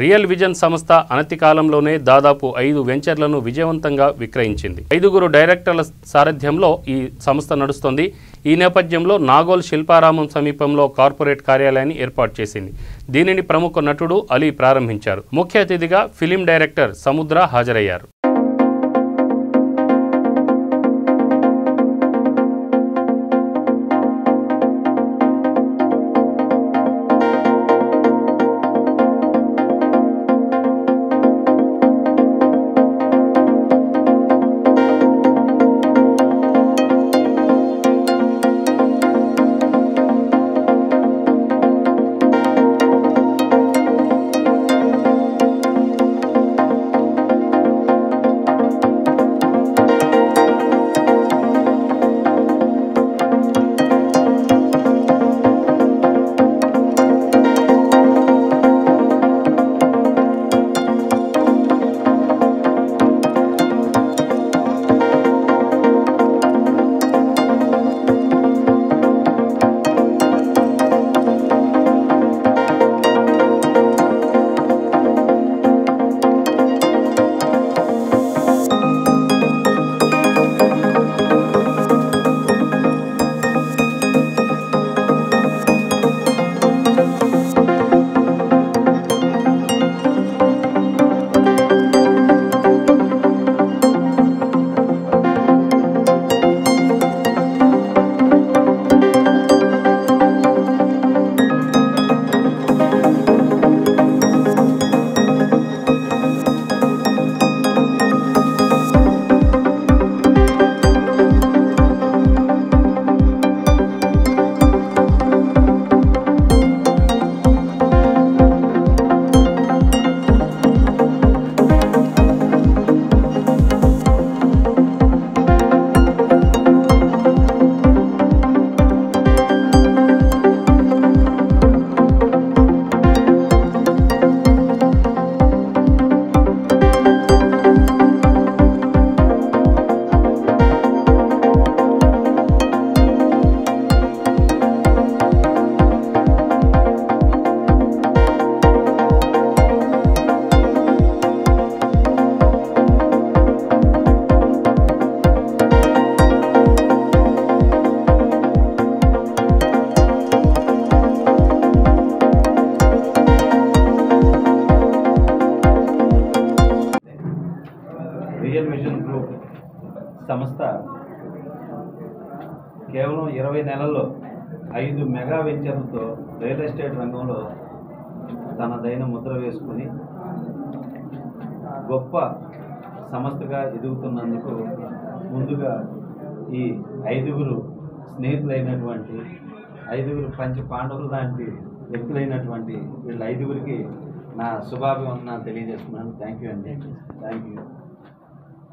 Real vision సంస్థ అనతి కాలంలోనే దాదాపు 5 వెంచర్లను విజయవంతంగా విక్రయించింది. 5 డైరెక్టర్ల సారథ్యంలో ఈ సంస్థ నడుస్తోంది. ఈ నేపథ్యంలో నాగోల్ శిల్పారామం సమీపంలో కార్పొరేట్ కార్యాలయాన్ని ఏర్పాటు చేసింది. దీనిని ప్రముఖ నటుడు అలీ ప్రారంభించారు. ముఖ్య అతిథిగా ఫిలిం డైరెక్టర్ సముద్ర హాజరయ్యారు. రియల్ విజన్ గ్రూప్ సంస్థ కేవలం 20 నెలల్లో 5 మెగా వెంచర్లతో రియల్ ఎస్టేట్ రంగంలో తనదైన ముద్ర వేసుకుని గొప్ప సంస్థగా ఎదుగుతున్నందుకు ముందుగా ఈ 5 స్నేహితులైనటువంటి 5 పంచ పాండవులు లాంటి వ్యక్తులైనటువంటి వీళ్ళ 5కి నా శుభాభివందనాలు తెలియజేస్తున్నాను. థ్యాంక్ యూ అండి, థ్యాంక్ యూ.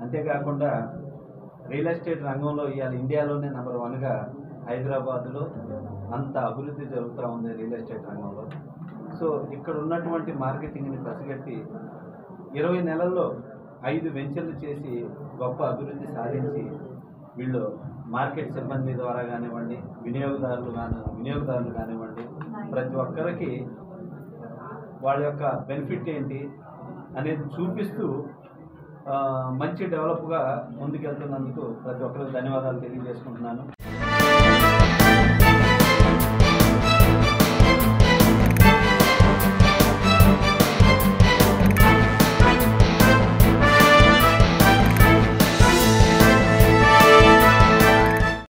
అంతేకాకుండా రియల్ ఎస్టేట్ రంగంలో ఇవాళ ఇండియాలోనే నెంబర్ 1గా హైదరాబాద్లో అంత అభివృద్ధి జరుగుతూ ఉంది రియల్ ఎస్టేట్ రంగంలో. సో ఇక్కడ ఉన్నటువంటి మార్కెటింగ్ని పసిగట్టి 20 నెలల్లో 5 వెంచర్లు చేసి గొప్ప అభివృద్ధి సాధించి వీళ్ళు మార్కెట్ సిబ్బంది ద్వారా కానివ్వండి, వినియోగదారులు కానివ్వండి, ప్రతి ఒక్కరికి వాళ్ళ యొక్క బెనిఫిట్ ఏంటి అనేది చూపిస్తూ మంచి డెవలప్గా ముందుకెళ్తున్నందుకు ప్రతి ఒక్కరికి ధన్యవాదాలు తెలియజేసుకుంటున్నాను.